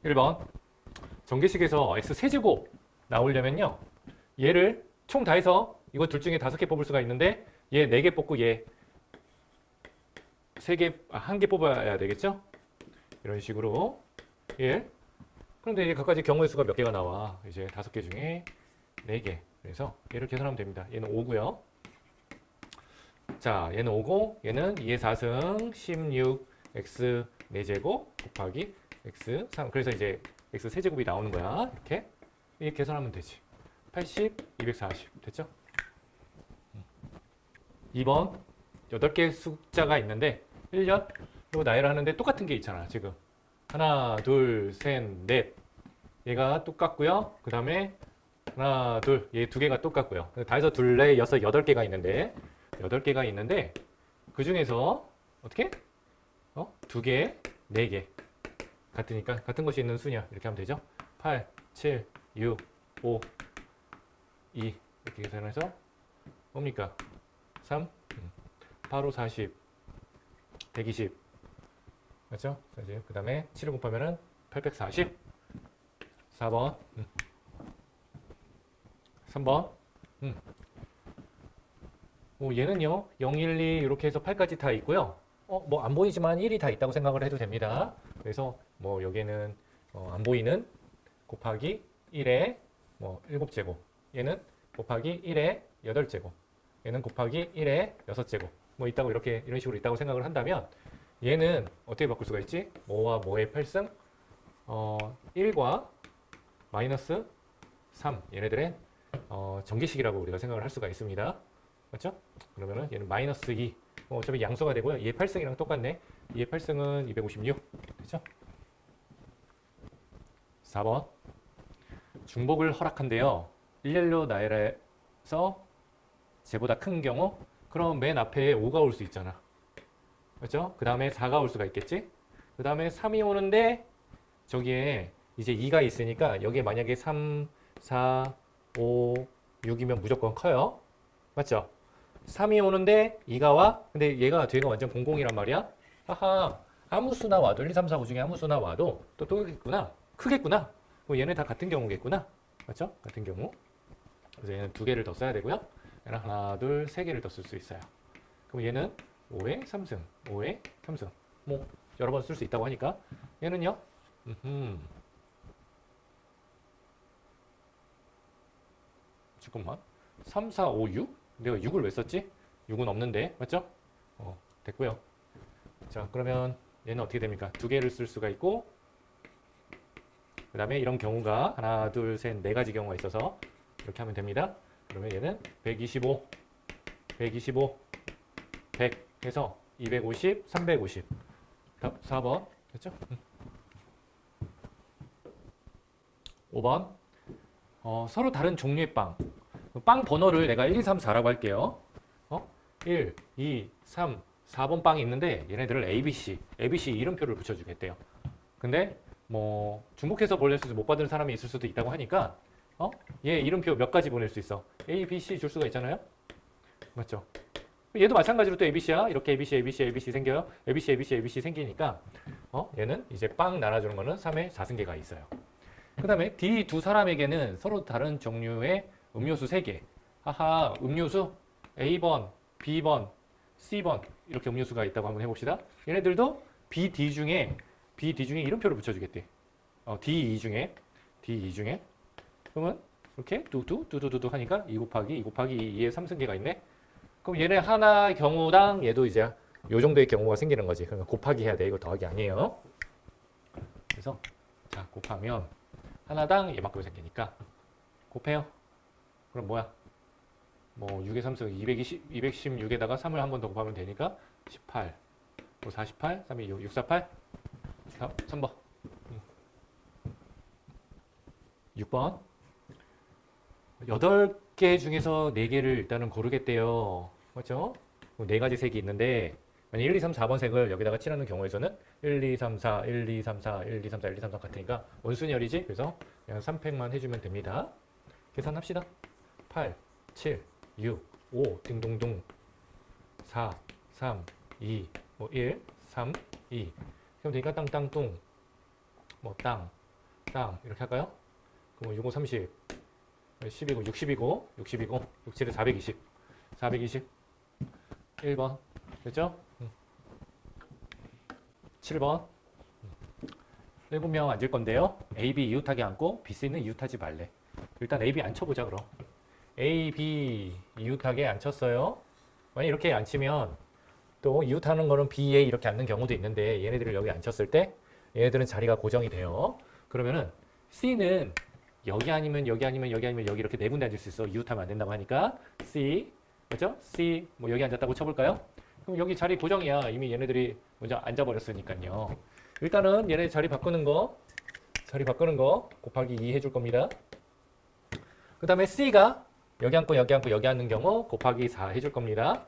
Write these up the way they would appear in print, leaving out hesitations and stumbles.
1번 전개식에서 x 세제곱 나오려면요. 얘를 총 다 해서 이거 둘 중에 5개 뽑을 수가 있는데 얘 4개 뽑고 얘 1개 뽑아야 되겠죠? 이런 식으로 1. 그런데 이제 각가지 경우의 수가 몇 개가 나와. 이제 5개 중에 4개. 그래서 얘를 계산하면 됩니다. 얘는 5고요. 자, 얘는 5고 얘는 2의 4승 16 x 4제곱 곱하기 x 3. 그래서 이제 x 세제곱이 나오는 거야. 이렇게 계산하면 되지. 80, 240 됐죠? 2번 8개 숫자가 있는데 1년 이거 나열을 하는데 똑같은 게 있잖아. 지금 하나, 둘, 셋, 넷 얘가 똑같고요. 그 다음에 하나, 둘, 얘 2개가 똑같고요. 다 해서 둘, 넷, 여섯, 8개가 있는데 8개가 있는데 그 중에서 어떻게? 2개, 4개 같으니까 같은 것이 있는 수냐 이렇게 하면 되죠. 8, 7, 6, 5, 2 이렇게 계산해서 뭡니까? 3, 8, 5, 40, 120 맞죠? 그 다음에 7을 곱하면은 840 4번 3번 얘는요 0, 1, 2 이렇게 해서 8까지 다 있고요. 뭐 안 보이지만 1이 다 있다고 생각을 해도 됩니다. 그래서 뭐 여기에는 안 보이는 곱하기 1에 뭐 7제곱 얘는 곱하기 1에 8제곱 얘는 곱하기 1에 6제곱 뭐 있다고 이런 식으로 있다고 생각을 한다면 얘는 어떻게 바꿀 수가 있지? 뭐와 뭐의 8승? 1과 마이너스 3 얘네들의 전개식이라고 우리가 생각을 할 수가 있습니다. 맞죠? 그러면은 얘는 마이너스 2 어차피 양수가 되고요. 2의 8승이랑 똑같네. 2의 8승은 256 됐죠? 4번 중복을 허락한대요. 일렬로 나열해서 쟤보다 큰 경우 그럼 맨 앞에 5가 올 수 있잖아. 그렇죠? 그 다음에 4가 올 수가 있겠지? 그 다음에 3이 오는데 저기에 이제 2가 있으니까 여기에 만약에 3, 4, 5, 6이면 무조건 커요. 맞죠? 3이 오는데 2가 와? 근데 얘가 뒤가 완전 공공이란 말이야? 하하, 아무 수나 와도 1, 2, 3, 4, 5 중에 아무 수나 와도 또 크겠구나. 크겠구나. 그럼 얘네 다 같은 경우겠구나. 맞죠? 같은 경우. 그래서 얘는 2개를 더 써야 되고요. 얘는 하나, 둘, 3개를 더 쓸 수 있어요. 그럼 얘는 5의 3승, 5의 3승. 뭐 여러 번 쓸 수 있다고 하니까 얘는요. 잠깐만. 3, 4, 5, 6? 내가 6을 왜 썼지? 6은 없는데. 맞죠? 됐고요. 자, 그러면 얘는 어떻게 됩니까? 2개를 쓸 수가 있고 그 다음에 이런 경우가 하나, 둘, 셋, 4가지 경우가 있어서 이렇게 하면 됩니다. 그러면 얘는 125, 125, 100 해서 250, 350. 4번. 됐죠? 5번. 서로 다른 종류의 빵. 빵 번호를 내가 1, 2, 3, 4라고 할게요. 1, 2, 3, 4번 빵이 있는데 얘네들을 ABC 이름표를 붙여주겠대요. 근데 뭐 중복해서 보낼 못 받은 사람이 있을 수도 있다고 하니까 얘 이름표 몇 가지 보낼 수 있어. A, B, C 줄 수가 있잖아요. 맞죠? 얘도 마찬가지로 또 ABC야. 이렇게 ABC 생겨요. ABC 생기니까 얘는 이제 빵 나눠주는 거는 3의 4승계가 있어요. 그 다음에 D 두 사람에게는 서로 다른 종류의 음료수 3개. 하하, 음료수 A번, B번, C번 이렇게 음료수가 있다고 한번 해봅시다. 얘네들도 D 중에 이름표를 붙여주겠대. D2 중에 그러면 이렇게 두두두두두 하니까 2 곱하기 2의 3승계가 있네. 그럼 얘네 하나 경우당 얘도 이제 요 정도의 경우가 생기는 거지. 그러면 곱하기 해야 돼. 이거 더하기 아니에요. 그래서 자 곱하면 하나당 얘만큼 생기니까 곱해요. 그럼 뭐야? 뭐 6의 3승 216에다가 3을 한 번 더 곱하면 되니까 18. 뭐 48, 3이 6, 648. 3번. 6번. 8개 중에서 4개를 일단은 고르겠대요. 맞죠? 4가지 색이 있는데 만약 1, 2, 3, 4번 색을 여기다가 칠하는 경우에서는 1, 2, 3, 4, 1, 2, 3, 4, 1, 2, 3, 4, 1, 2, 3, 4 같으니까 원순열이지? 그래서 그냥 3팩만 해주면 됩니다. 계산합시다. 8, 7, 6, 5, 딩동동 4, 3, 2, 뭐 1, 3, 2 그럼 되니까 땅땅뚱 뭐 땅, 땅 이렇게 할까요? 그럼 6, 5, 30, 10이고 60이고 60이고 6, 7에 420, 420, 1번 됐죠? 7번 7명 앉을 건데요. A, B 이웃하게 앉고 B, C는 이웃하지 말래. 일단 A, B 앉혀보자 그럼. A, B 이웃하게 앉혔어요. 만약 이렇게 앉히면 또 이웃하는 거는 B에 이렇게 앉는 경우도 있는데 얘네들을 여기 앉혔을 때 얘네들은 자리가 고정이 돼요. 그러면은 C는 여기 아니면 여기 아니면 여기 아니면 여기 이렇게 네 군데 앉을 수 있어. 이웃하면 안 된다고 하니까 C 맞죠? C 뭐 여기 앉았다고 쳐볼까요? 그럼 여기 자리 고정이야. 이미 얘네들이 먼저 앉아버렸으니까요. 일단은 얘네 자리 바꾸는 거 곱하기 2 해줄 겁니다. 그 다음에 C가 여기 앉고 여기 앉고 여기 앉는 경우 곱하기 4 해줄 겁니다.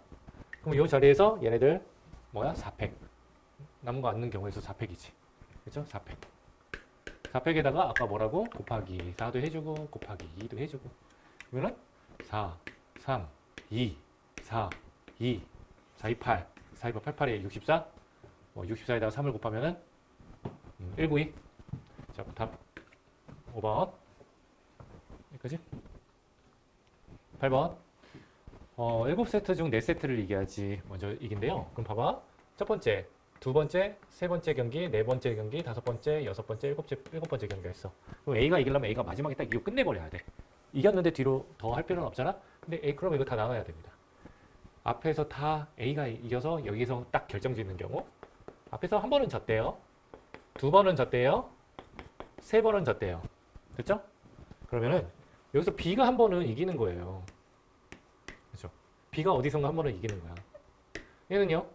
그럼 이 자리에서 얘네들 뭐야? 4팩. 남은 거 앉는 경우에서 4팩이지. 그렇죠? 4팩. 4팩에다가 아까 뭐라고? 곱하기 4도 해주고 곱하기 2도 해주고 그러면 4, 3, 2, 4, 2, 4, 2, 8 4, 2, 8, 8에 64 64에다가 3을 곱하면은 192 자, 답 5번 여기까지 8번 7세트 중 4세트를 이겨야지 먼저 이긴대요. 그럼 봐봐. 첫 번째, 두 번째, 세 번째 경기, 네 번째 경기, 다섯 번째, 여섯 번째, 일곱 번째 경기가 있어. 그럼 A가 이기려면 A가 마지막에 딱 이거 끝내버려야 돼. 이겼는데 뒤로 더 할 필요는 없잖아? 근데 A 그럼 이거 다 나눠야 됩니다. 앞에서 다 A가 이겨서 여기서 딱 결정짓는 경우 앞에서 한 번은 졌대요. 두 번은 졌대요. 세 번은 졌대요. 됐죠? 그러면은 여기서 B가 한 번은 이기는 거예요. 그렇죠? B가 어디선가 한 번은 이기는 거야. 얘는요?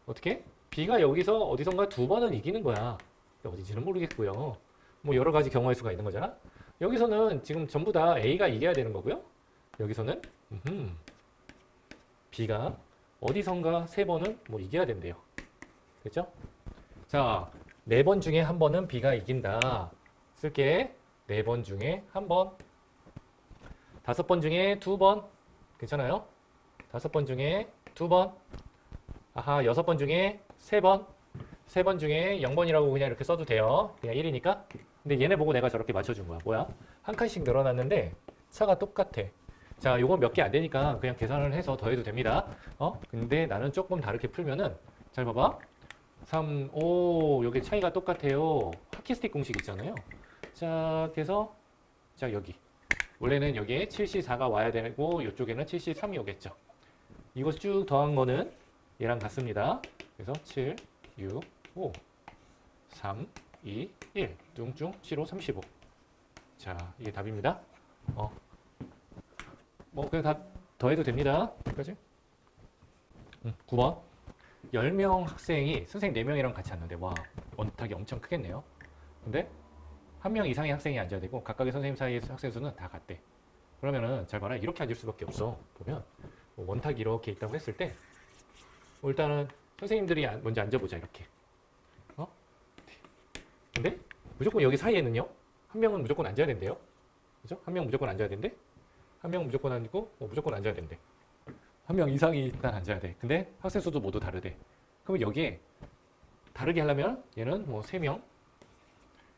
어떻게? B가 여기서 어디선가 두 번은 이기는 거야. 어딘지는 모르겠고요. 뭐 여러 가지 경우의 수가 있는 거잖아. 여기서는 지금 전부 다 A가 이겨야 되는 거고요. 여기서는 B가 어디선가 세 번은 뭐 이겨야 된대요. 됐죠? 자, 네 번 중에 한 번은 B가 이긴다. 쓸게. 네 번 중에 한 번. 다섯 번 중에 두 번. 괜찮아요? 다섯 번 중에 두 번. 아하, 여섯 번 중에 세 번. 세 번 중에 0번이라고 그냥 이렇게 써도 돼요. 그냥 1이니까. 근데 얘네 보고 내가 저렇게 맞춰준 거야. 뭐야? 한 칸씩 늘어났는데 차가 똑같아. 자, 요건 몇 개 안 되니까 그냥 계산을 해서 더해도 됩니다. 근데 나는 조금 다르게 풀면은 잘 봐봐. 3, 5, 여기 차이가 똑같아요. 하키스틱 공식 있잖아요. 자, 그래서 자, 여기. 원래는 여기에 7C4가 와야 되고 이쪽에는 7C3이 오겠죠. 이거 쭉 더한 거는 얘랑 같습니다. 그래서 7, 6, 5, 3, 2, 1. 뚱뚱 7, 5, 35. 자, 이게 답입니다. 뭐 그냥 다 더해도 됩니다. 여기까지. 9번. 10명 학생이 선생님 4명이랑 같이 앉는데 와, 원탁이 엄청 크겠네요. 근데 한 명 이상의 학생이 앉아야 되고 각각의 선생님 사이의 학생 수는 다 같대. 그러면은 잘 봐라. 이렇게 앉을 수밖에 없어. 보면 원탁이 이렇게 있다고 했을 때 일단은 선생님들이 먼저 앉아보자 이렇게. 근데 무조건 여기 사이에는요. 한 명은 무조건 앉아야 된대요. 그죠? 한 명 무조건 앉아야 된대. 한 명 무조건 앉고 무조건 앉아야 된대. 한 명 이상이 일단 앉아야 돼. 근데 학생 수도 모두 다르대. 그럼 여기에 다르게 하려면 얘는 뭐 3명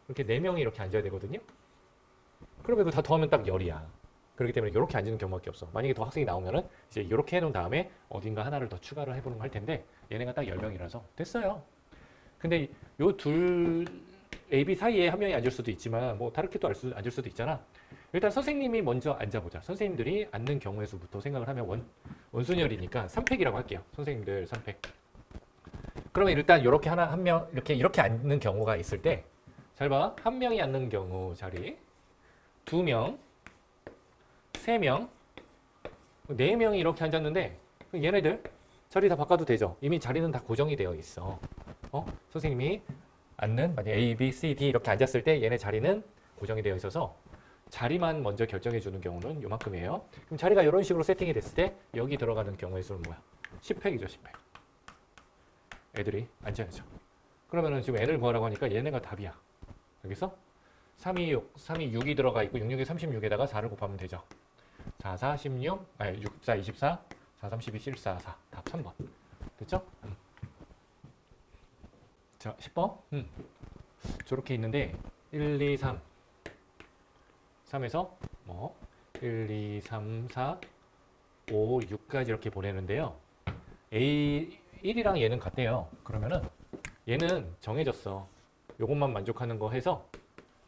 이렇게 4명이 이렇게 앉아야 되거든요. 그러면 다 더하면 딱 10이야. 그렇기 때문에 이렇게 앉는 경우밖에 없어. 만약에 더 학생이 나오면은 이제 이렇게 해놓은 다음에 어딘가 하나를 더 추가를 해보는 거 할 텐데 얘네가 딱 10명이라서 됐어요. 근데 요 둘 A, B 사이에 한 명이 앉을 수도 있지만 뭐 다르게 또 앉을 수도 있잖아. 일단 선생님이 먼저 앉아보자. 선생님들이 앉는 경우의 수부터 생각을 하면 원순열이니까 3팩이라고 할게요. 선생님들 3팩. 그러면 일단 이렇게 한 명 이렇게 앉는 경우가 있을 때 잘 봐. 한 명이 앉는 경우 자리 2명 3명 4명이 이렇게 앉았는데 얘네들 자리 다 바꿔도 되죠. 이미 자리는 다 고정이 되어 있어. 선생님이 앉는 만약 A, B, C, D 이렇게 앉았을 때 얘네 자리는 고정이 되어 있어서 자리만 먼저 결정해 주는 경우는 요만큼이에요. 그럼 자리가 이런 식으로 세팅이 됐을 때 여기 들어가는 경우의 수는 뭐야? 10팩이죠, 10팩. 애들이 앉아야죠. 그러면은 지금 n을 구하라고 하니까 얘네가 답이야. 여기서 3이 6, 3이 6이 들어가 있고 6, 6이 36에다가 4를 곱하면 되죠. 4, 4, 16, 아니 6, 4, 24, 4, 3, 12, 14, 4. 답 3번. 됐죠? 자, 10번. 저렇게 있는데 1, 2, 3. 3에서 뭐 1, 2, 3, 4, 5, 6까지 이렇게 보내는데요. A 1이랑 얘는 같대요. 그러면은 얘는 정해졌어. 요것만 만족하는 거 해서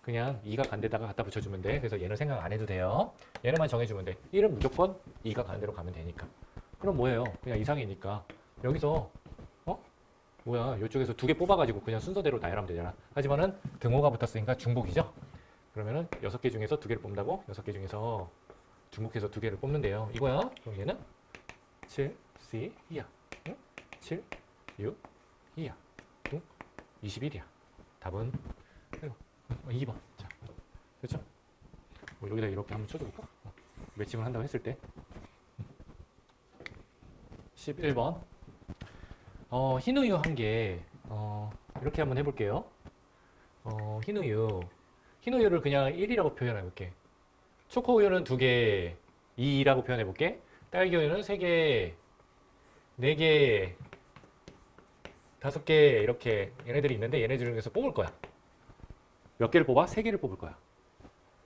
그냥 2가 간 데다가 갖다 붙여주면 돼. 그래서 얘는 생각 안 해도 돼요. 얘는만 정해주면 돼. 1은 무조건 2가 가는 대로 가면 되니까. 그럼 뭐예요? 그냥 이상이니까 여기서 뭐야, 이쪽에서 2개 뽑아가지고 그냥 순서대로 나열하면 되잖아. 하지만은 등호가 붙었으니까 중복이죠. 그러면은 6개 중에서 2개를 뽑는다고? 6개 중에서 중복해서 2개를 뽑는데요. 이거야. 그럼 얘는 7, C, 2야. 응? 7, 6, 2야. 응? 21이야. 답은 2번. 자, 그렇죠? 뭐 여기다 이렇게 한번 쳐줘볼까? 매칭을 한다고 했을 때 11번. 흰 우유 한 개. 이렇게 한번 해볼게요. 흰 우유. 흰 우유를 그냥 1이라고 표현해볼게. 초코 우유는 2개, 2라고 표현해볼게. 딸기 우유는 3개, 4개, 5개 이렇게 얘네들이 있는데 얘네들 중에서 뽑을 거야. 몇 개를 뽑아? 3개를 뽑을 거야.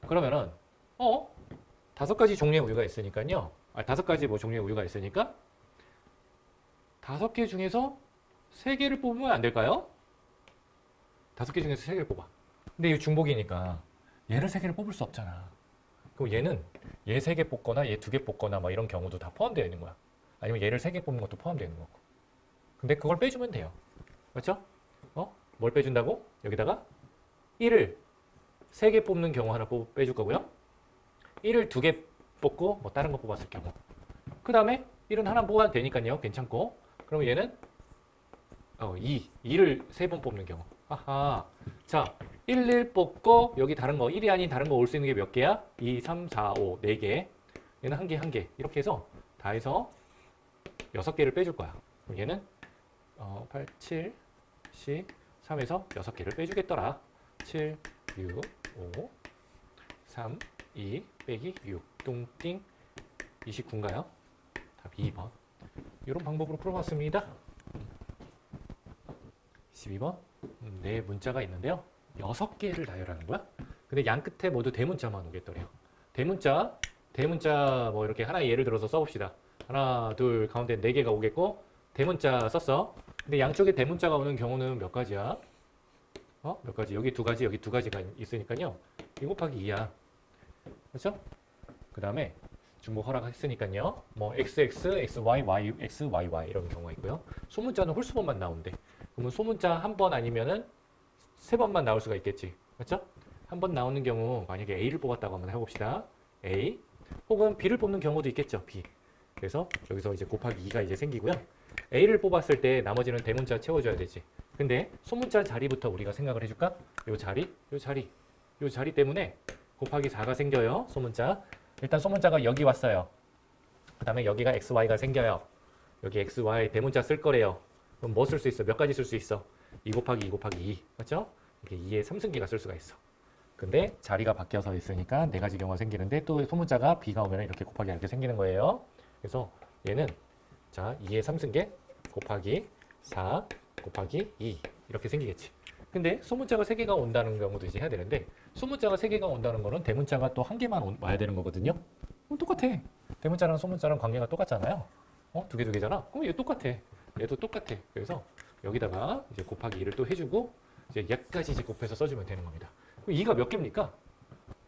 그러면은 5가지 종류의 우유가 있으니까요. 5가지 뭐 종류의 우유가 있으니까 5개 중에서 3개를 뽑으면 안 될까요? 5개 중에서 3개를 뽑아. 근데 이 중복이니까 얘를 3개를 뽑을 수 없잖아. 그럼 얘는 얘 3개 뽑거나 얘 2개 뽑거나 막 이런 경우도 다 포함되어 있는 거야. 아니면 얘를 3개 뽑는 것도 포함되어 있는 거고. 근데 그걸 빼주면 돼요. 그렇죠? 뭘 빼준다고? 여기다가 1을 3개 뽑는 경우 하나 빼줄 거고요. 1을 2개 뽑고 뭐 다른 거 뽑았을 경우. 그 다음에 1은 하나 뽑아도 되니까요. 괜찮고. 그럼 얘는 2를 3번 뽑는 경우. 아하. 자, 1, 1 뽑고 여기 다른 거 1이 아닌 다른 거 올 수 있는 게 몇 개야? 2, 3, 4, 5, 4개. 얘는 한 개, 한 개. 이렇게 해서 다 해서 6개를 빼줄 거야. 그럼 얘는 8, 7, 10, 3에서 6개를 빼주겠더라. 7, 6, 5, 3, 2, 빼기 6. 뚱띵 29인가요? 답 2번. 이런 방법으로 풀어봤습니다. 12번. 네 문자가 있는데요. 6개를 나열하는 거야. 근데 양 끝에 모두 대문자만 오겠더래요. 대문자 뭐 이렇게 하나 예를 들어서 써봅시다. 하나, 둘, 가운데 4개가 오겠고 대문자 썼어. 근데 양쪽에 대문자가 오는 경우는 몇 가지야? 몇 가지? 여기 2가지, 여기 2가지가 있으니까요. 2 곱하기 2야. 그렇죠? 그 다음에 중복 허락했으니까요. 뭐 XX, XY, Y, X, YY 이런 경우가 있고요. 소문자는 홀수번만 나온대. 그러면 소문자 한 번 아니면은 3번만 나올 수가 있겠지. 그렇죠? 한 번 나오는 경우 만약에 A를 뽑았다고 한번 해봅시다. A 혹은 B를 뽑는 경우도 있겠죠. B. 그래서 여기서 이제 곱하기 2가 이제 생기고요. A를 뽑았을 때 나머지는 대문자 채워줘야 되지. 근데 소문자 자리부터 우리가 생각을 해줄까? 요 자리 때문에 곱하기 4가 생겨요. 소문자. 일단 소문자가 여기 왔어요. 그 다음에 여기가 XY가 생겨요. 여기 XY 대문자 쓸 거래요. 그럼 뭐 쓸 수 있어? 몇 가지 쓸 수 있어? 2 곱하기 2 곱하기 2. 맞죠? 이게 2의 3승기가 쓸 수가 있어. 근데 자리가 바뀌어서 있으니까 4가지 경우가 생기는데 또 소문자가 B가 오면 이렇게 곱하기 이렇게 생기는 거예요. 그래서 얘는 자 2의 3승계 곱하기 4 곱하기 2 이렇게 생기겠지. 근데 소문자가 3개가 온다는 경우도 이제 해야 되는데 소문자가 3개가 온다는 거는 대문자가 또 1개만 와야 되는 거거든요. 똑같아. 대문자랑 소문자랑 관계가 똑같잖아요. 2개 2개잖아. 그럼 얘 똑같아. 얘도 똑같아. 그래서 여기다가 이제 곱하기 2를 또 해주고 이제 얘까지 이제 곱해서 써주면 되는 겁니다. 그럼 2가 몇 개입니까?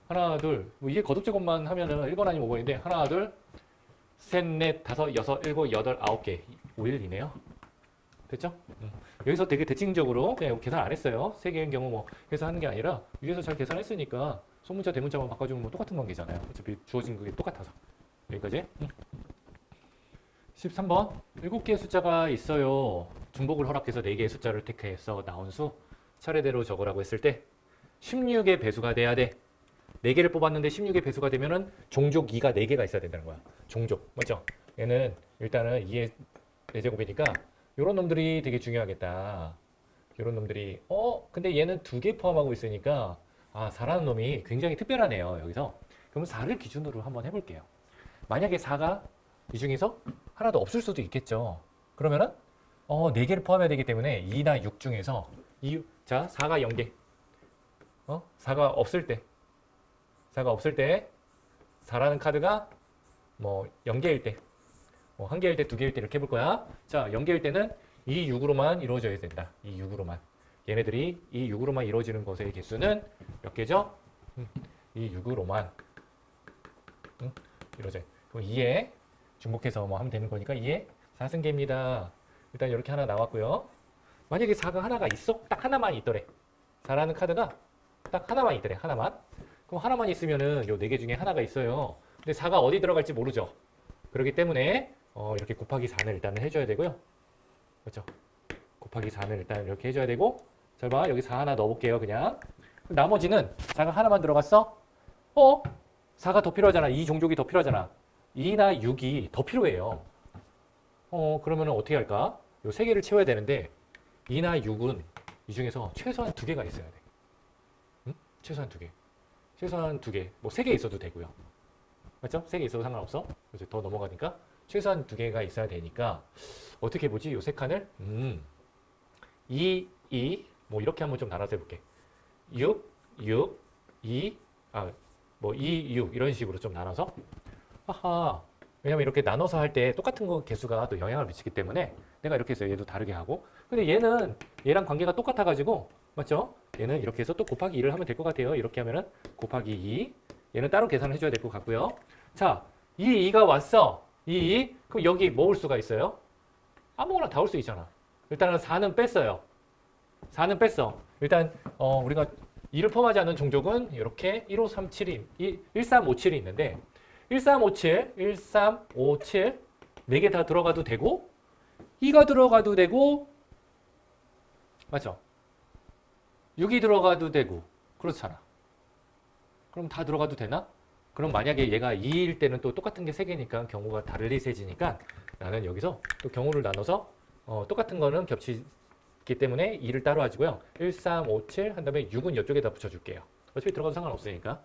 하나, 둘. 뭐 이게 거듭제곱만 하면은 1번 아니면 5번인데 하나, 둘, 셋, 넷, 다섯, 여섯, 일곱, 여덟, 9개. 5일이네요. 됐죠? 여기서 되게 대칭적으로 그냥 계산 안 했어요. 3개인 경우 뭐 계산하는 게 아니라 위에서 잘 계산했으니까 소문자 대문자만 바꿔주면 뭐 똑같은 관계잖아요. 어차피 주어진 그게 똑같아서. 여기까지. 13번. 7개의 숫자가 있어요. 중복을 허락해서 4개의 숫자를 택해서 나온 수 차례대로 적으라고 했을 때 16의 배수가 돼야 돼. 4개를 뽑았는데 16의 배수가 되면은 종족 2가 4개가 있어야 된다는 거야. 종족. 맞죠? 얘는 일단은 2의 4제곱이니까 요런 놈들이 되게 중요하겠다. 요런 놈들이 근데 얘는 2개 포함하고 있으니까 4라는 놈이 굉장히 특별하네요. 여기서. 그럼 4를 기준으로 한번 해볼게요. 만약에 4가 이 중에서 하나도 없을 수도 있겠죠. 그러면은 4개를 포함해야 되기 때문에 2나 6 중에서 자 4가 0개 4가 없을 때 4라는 카드가 뭐 0개일 때, 뭐 1개일 때, 2개일 때 이렇게 해볼 거야. 자, 0개일 때는 이 6으로만 이루어져야 된다. 이 6으로만. 얘네들이 이 6으로만 이루어지는 것의 개수는 몇 개죠? 이 6으로만 이루어져요. 그럼 2에 중복해서 뭐 하면 되는 거니까 2에 4승계입니다. 일단 이렇게 하나 나왔고요. 만약에 4가 하나가 있어? 딱 하나만 있더래. 4라는 카드가 딱 하나만 있더래. 하나만. 그럼 하나만 있으면은 요 4개 중에 하나가 있어요. 근데 4가 어디 들어갈지 모르죠. 그렇기 때문에 이렇게 곱하기 4는 일단은 해줘야 되고요. 그렇죠? 곱하기 4는 일단 이렇게 해줘야 되고, 잘 봐. 여기 4 하나 넣어볼게요. 그냥. 나머지는 4가 하나만 들어갔어? 4가 더 필요하잖아. 이 종족이 더 필요하잖아. 2나 6이 더 필요해요. 그러면은 어떻게 할까? 요 3개를 채워야 되는데 2나 6은 이 중에서 최소한 2개가 있어야 돼. 응? 최소한 2개. 최소한 2개. 뭐 3개 있어도 되고요. 맞죠? 3개 있어도 상관없어. 이제 더 넘어가니까 최소한 2개가 있어야 되니까 어떻게 보지? 요 3칸을 2, 2, 뭐 이렇게 한번 좀 나눠서 해볼게. 6, 6, 2, 뭐 2, 6 이런 식으로 좀 나눠서 하하. 왜냐면 이렇게 나눠서 할 때 똑같은 거 개수가 또 영향을 미치기 때문에 내가 이렇게 해서 얘도 다르게 하고, 근데 얘는 얘랑 관계가 똑같아가지고, 맞죠? 얘는 이렇게 해서 또 곱하기 2를 하면 될 것 같아요. 이렇게 하면은 곱하기 2. 얘는 따로 계산을 해줘야 될 것 같고요. 자, 이 2가 왔어. 이 2. 그럼 여기 뭐 올 수가 있어요? 아무거나 다 올 수 있잖아. 일단은 4는 뺐어요. 4는 뺐어. 일단 우리가 2를 포함하지 않는 종족은 이렇게 1537이 1357이 있는데 1357, 1357 4개 다 들어가도 되고 2가 들어가도 되고, 맞죠? 6이 들어가도 되고 그렇잖아. 그럼 다 들어가도 되나? 그럼 만약에 얘가 2일 때는 또 똑같은 게 3개니까 경우가 다르리 세지니까 나는 여기서 또 경우를 나눠서 똑같은 거는 겹치기 때문에 2를 따로 하고요. 1357 한 다음에 6은 이쪽에다 붙여줄게요. 어차피 들어가도 상관없으니까.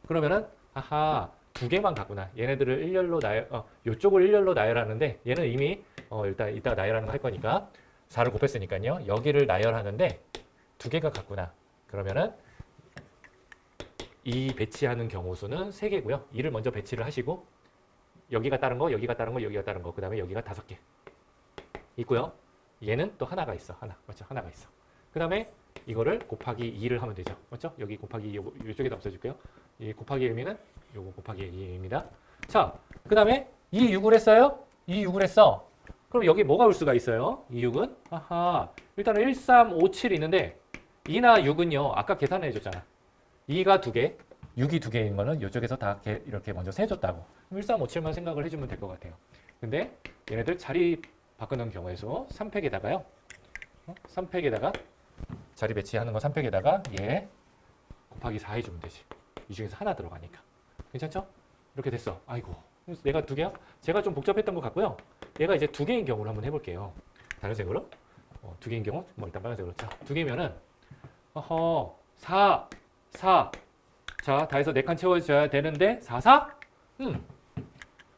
그러면은 아하, 2개만 갖구나. 얘네들을 일렬로 요쪽을 일렬로 나열하는데 얘는 이미 일단 이따가 나열하는 거 할 거니까 4를 곱했으니까요. 여기를 나열하는데 2개가 같구나. 그러면은 이 배치하는 경우 수는 3개고요. 2를 먼저 배치를 하시고 여기가 다른 거, 여기가 다른 거, 여기가 다른 거, 그 다음에 여기가 5개 있고요. 얘는 또 하나가 있어. 하나. 맞죠? 하나가 있어. 그 다음에 이거를 곱하기 2를 하면 되죠. 맞죠? 여기 곱하기 이쪽에다 없애줄게요. 이 곱하기 의미는 요거 곱하기 2입니다. 자, 그 다음에 이 6을 했어요? 이 6을 했어. 그럼 여기 뭐가 올 수가 있어요? 이 6은? 아하, 일단은 1357 있는데 2나 6은요. 아까 계산해 줬잖아. 2가 2개, 6이 2개인 거는 이쪽에서 다 이렇게 먼저 세줬다고. 1357만 생각을 해주면 될 것 같아요. 근데 얘네들 자리 바꾸는 경우에서 3팩에다가요. 3팩에다가 자리 배치하는 거 3팩에다가 얘 곱하기 4 해주면 되지. 이 중에서 하나 들어가니까. 괜찮죠? 이렇게 됐어. 아이고. 내가 2개야? 제가 좀 복잡했던 것 같고요. 얘가 이제 2개인 경우를 한번 해볼게요. 다른 색으로. 2개인 경우, 뭐 일단 빨간색으로. 자, 2개면은, 4. 자, 다 해서 4칸 채워줘야 되는데, 4, 4?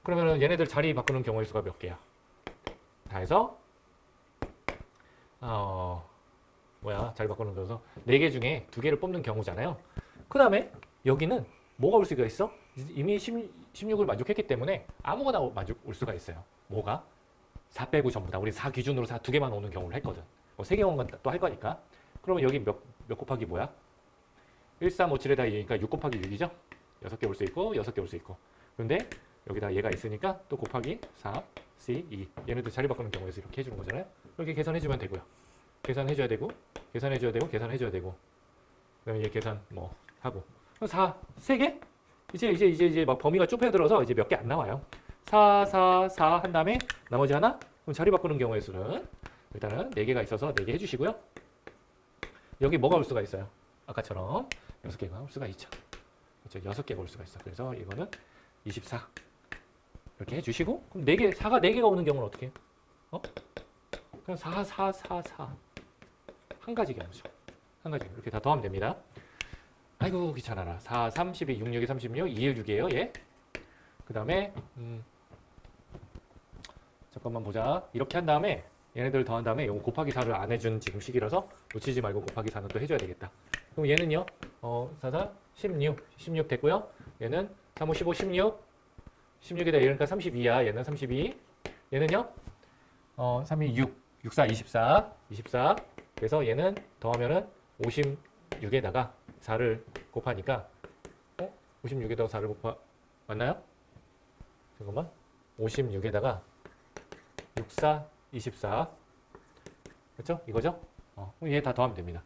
그러면은 얘네들 자리 바꾸는 경우의 수가 몇 개야? 다 해서, 자리 바꾸는 거서 4개 중에 2개를 뽑는 경우잖아요. 그 다음에 여기는 뭐가 올 수가 있어? 이미 16을 만족했기 때문에 아무거나 올 수가 있어요. 뭐가? 4 빼고 전부 다. 우리 4 기준으로 4 2개만 오는 경우를 했거든. 3개 온 건 또 할 거니까. 그러면 여기 몇 곱하기 뭐야? 1357에다 2니까 6 곱하기 6이죠? 6개 올 수 있고 6개 올 수 있고. 그런데 여기다 얘가 있으니까 또 곱하기 4, C, 2. 얘네들 자리 바꾸는 경우에서 이렇게 해주는 거잖아요. 이렇게 계산해주면 되고요. 계산해줘야 되고, 계산해줘야 되고, 계산해줘야 되고. 그 다음에 얘 계산 뭐 하고. 4, 3개? 이제 막 범위가 좁혀들어서 이제 몇 개 안 나와요. 4 한 다음에 나머지 하나? 그럼 자리 바꾸는 경우의 수는 일단은 4개가 있어서 4개 해주시고요. 여기 뭐가 올 수가 있어요? 아까처럼 6개가 올 수가 있죠. 그렇죠? 6개가 올 수가 있어. 그래서 이거는 24 이렇게 해주시고, 그럼 4개, 4가 4개가 오는 경우는 어떻게 해요? 그냥 4 한 가지 경우죠. 한 가지. 이렇게 다 더하면 됩니다. 아이고 귀찮아라. 4, 32, 6, 6이 36, 2, 1, 6이에요. 예. 그 다음에 잠깐만 보자. 이렇게 한 다음에 얘네들 더한 다음에 이거 곱하기 4를 안 해준 지금 시기라서 놓치지 말고 곱하기 4는 또 해줘야 되겠다. 그럼 얘는요, 4, 4, 16 됐고요. 얘는 3, 5, 15, 16에다 얘니까 32야. 얘는 32. 얘는요, 3, 2, 6, 4, 24. 그래서 얘는 더하면은 56에다가 4를 곱하니까, 56에다가 4를 맞나요? 잠깐만. 56에다가 6, 4, 24. 그렇죠? 이거죠? 얘 다 더하면 됩니다.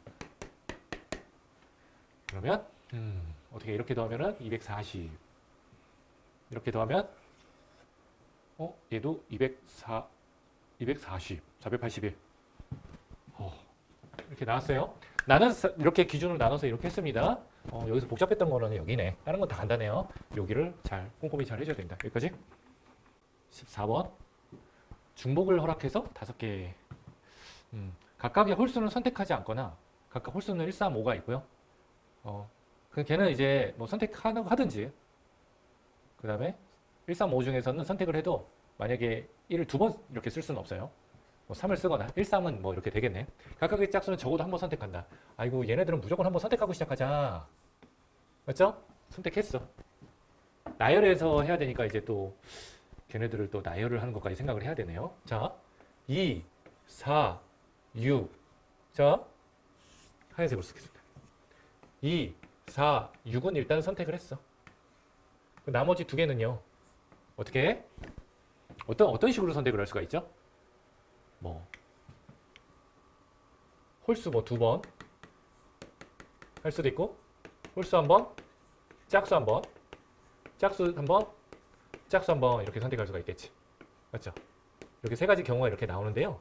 그러면 어떻게 이렇게 더하면은 240. 이렇게 더하면 얘도 240, 481. 이렇게 나왔어요. 나는 이렇게 기준으로 나눠서 이렇게 했습니다. 여기서 복잡했던 거는 여기네. 다른 건 다 간단해요. 여기를 잘 꼼꼼히 잘 해줘야 된다. 여기까지. 14번. 중복을 허락해서 5개. 각각의 홀수는 선택하지 않거나 각각 홀수는 1, 3, 5가 있고요. 걔는 이제 뭐 선택하든지 그 다음에 1, 3, 5 중에서는 선택을 해도 만약에 1을 2번 이렇게 쓸 수는 없어요. 뭐 3을 쓰거나 1, 3은 뭐 이렇게 되겠네. 각각의 짝수는 적어도 한 번 선택한다. 아이고 얘네들은 무조건 한 번 선택하고 시작하자. 맞죠? 선택했어. 나열해서 해야 되니까 이제 또 걔네들을 또 나열을 하는 것까지 생각을 해야 되네요. 자, 2, 4, 6. 자, 하얀색으로 쓰겠습니다. 2, 4, 6은 일단 선택을 했어. 나머지 2개는요. 어떻게 해? 어떤 식으로 선택을 할 수가 있죠? 뭐 홀수 뭐 2번 할 수도 있고 홀수 1번, 짝수 1번, 짝수 1번, 짝수 1번 이렇게 선택할 수가 있겠지. 맞죠? 이렇게 3가지 경우가 이렇게 나오는데요.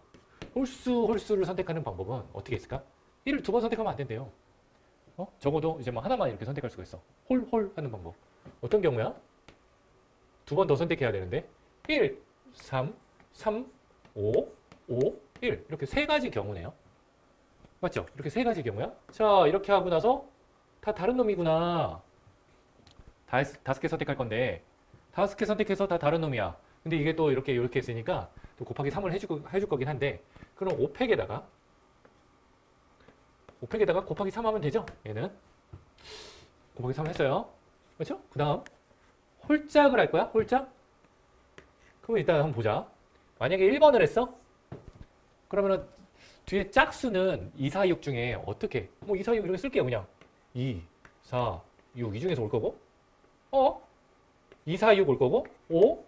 홀수를 선택하는 방법은 어떻게 있을까? 1을 2번 선택하면 안 된대요. 적어도 이제 뭐 하나만 이렇게 선택할 수가 있어. 홀 하는 방법. 어떤 경우야? 2번 더 선택해야 되는데 1, 3, 5, 1 이렇게 3가지 경우네요. 맞죠? 이렇게 3가지 경우야. 자, 이렇게 하고 나서 다 다른 놈이구나. 5개 선택할 건데 5개 선택해서 다 다른 놈이야. 근데 이게 또 이렇게 했으니까 또 곱하기 3을 해줄 거긴 한데 그럼 5팩에다가 곱하기 3 하면 되죠? 얘는 곱하기 3 했어요. 그렇죠? 그 다음 홀짝을 할 거야? 홀짝? 그럼 일단 한번 보자. 만약에 1번을 했어? 그러면은 뒤에 짝수는 2, 4, 6 중에 어떻게? 뭐 2, 4, 6 이렇게 쓸게요. 그냥 2, 4, 6 이 중에서 올 거고 2, 4, 6 올 거고 5,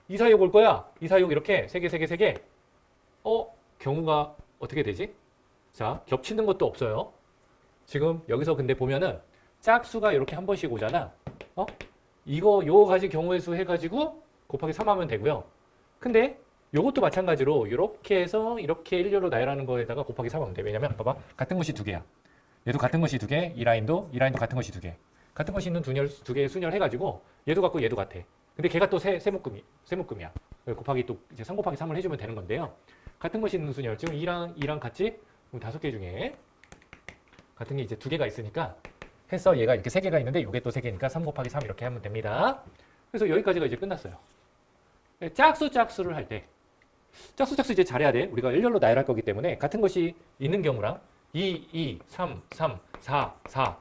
2, 4, 6 올 거야. 2, 4, 6 이렇게 3개 경우가 어떻게 되지? 자, 겹치는 것도 없어요. 지금 여기서 근데 보면은 짝수가 이렇게 한 번씩 오잖아. 요거 가지 경우의 수 해가지고 곱하기 3 하면 되고요. 근데 요것도 마찬가지로 이렇게 해서 이렇게 일렬로 나열하는 거에다가 곱하기 3 하면 돼. 왜냐면 봐봐. 같은 것이 2개야. 얘도 같은 것이 2개, 이 라인도 같은 것이 2개. 같은 것이 있는 두 개의 순열 해가지고 얘도 같고 얘도 같아. 근데 걔가 또 세묶음이야. 곱하기 또 이제 3 곱하기 3을 해주면 되는 건데요. 같은 것이 있는 순열, 지금 2랑 같이 5개 중에 같은 게 이제 2개가 있으니까 해서 얘가 이렇게 3개가 있는데 이게 또 3개니까 3 곱하기 3 이렇게 하면 됩니다. 그래서 여기까지가 이제 끝났어요. 짝수를 할 때 짝수 이제 잘해야 돼. 우리가 일렬로 나열할 거기 때문에 같은 것이 있는 경우랑 2, 3, 4.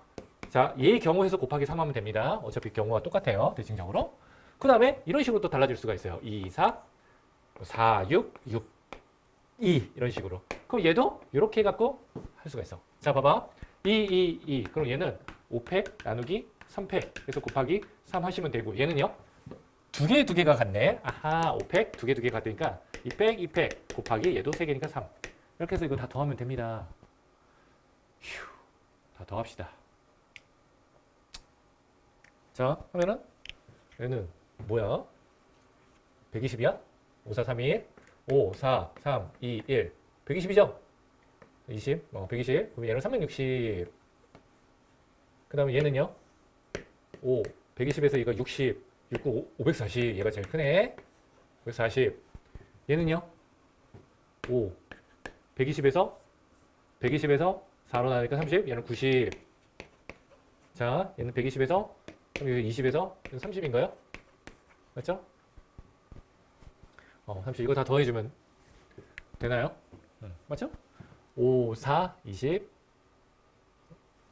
자, 얘의 경우에서 곱하기 3 하면 됩니다. 어차피 경우가 똑같아요. 대칭적으로. 그 다음에 이런 식으로 또 달라질 수가 있어요. 2, 4, 4, 6, 2 이런 식으로. 그럼 얘도 이렇게 해갖고 할 수가 있어. 자, 봐봐. 2. 그럼 얘는 5팩 나누기 3팩. 그래서 곱하기 3 하시면 되고 얘는요. 2개가 같네. 아하, 5팩 2개 같으니까 2팩 곱하기 얘도 3개니까 3. 이렇게 해서 이거 다 더하면 됩니다. 휴, 다 더합시다. 자, 하면은 얘는 뭐야? 120이야? 5, 4, 3, 2, 1. 5, 4, 3, 2, 1. 120이죠? 20, 120. 그럼 얘는 360. 그 다음에 얘는요? 5, 120에서 얘가 60, 69, 540. 얘가 제일 크네. 540. 얘는요? 5, 120에서 4로 나니까 30. 얘는 90. 자, 얘는 120에서 20에서 30인가요? 맞죠? 30. 이거 다 더해주면 되나요? 맞죠? 5, 4, 20.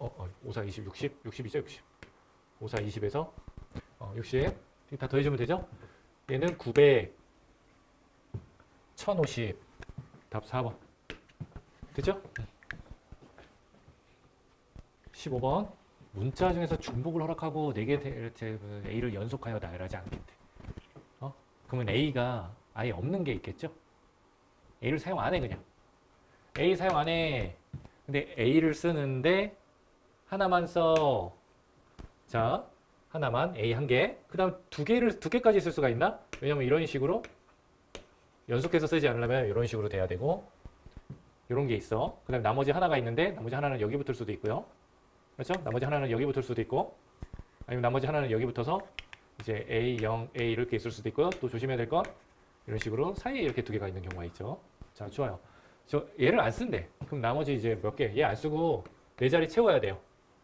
5, 4, 20, 60, 60이죠, 60. 5, 4, 20에서 60. 다 더해주면 되죠? 얘는 900, 1050. 답 4번. 됐죠? 15번. 문자 중에서 중복을 허락하고 4개 A를 연속하여 나열하지 않겠대. 그러면 A가 아예 없는 게 있겠죠? A를 사용 안 해, 그냥. A 사용 안 해. 근데 A를 쓰는데 하나만 써. 자, 하나만 A 한 개. 그 다음 두 개까지 쓸 수가 있나? 왜냐면 이런 식으로 연속해서 쓰지 않으려면 이런 식으로 돼야 되고, 이런 게 있어. 그 다음에 나머지 하나가 있는데, 나머지 하나는 여기 붙을 수도 있고요. 그렇죠? 나머지 하나는 여기 붙을 수도 있고, 아니면 나머지 하나는 여기 붙어서 이제 A, 0, A 이렇게 있을 수도 있고요. 또 조심해야 될 건 이런 식으로 사이에 이렇게 두 개가 있는 경우가 있죠. 자, 좋아요. 저 얘를 안 쓴대. 그럼 나머지 이제 몇 개? 얘 안 쓰고 네 자리 채워야 돼요.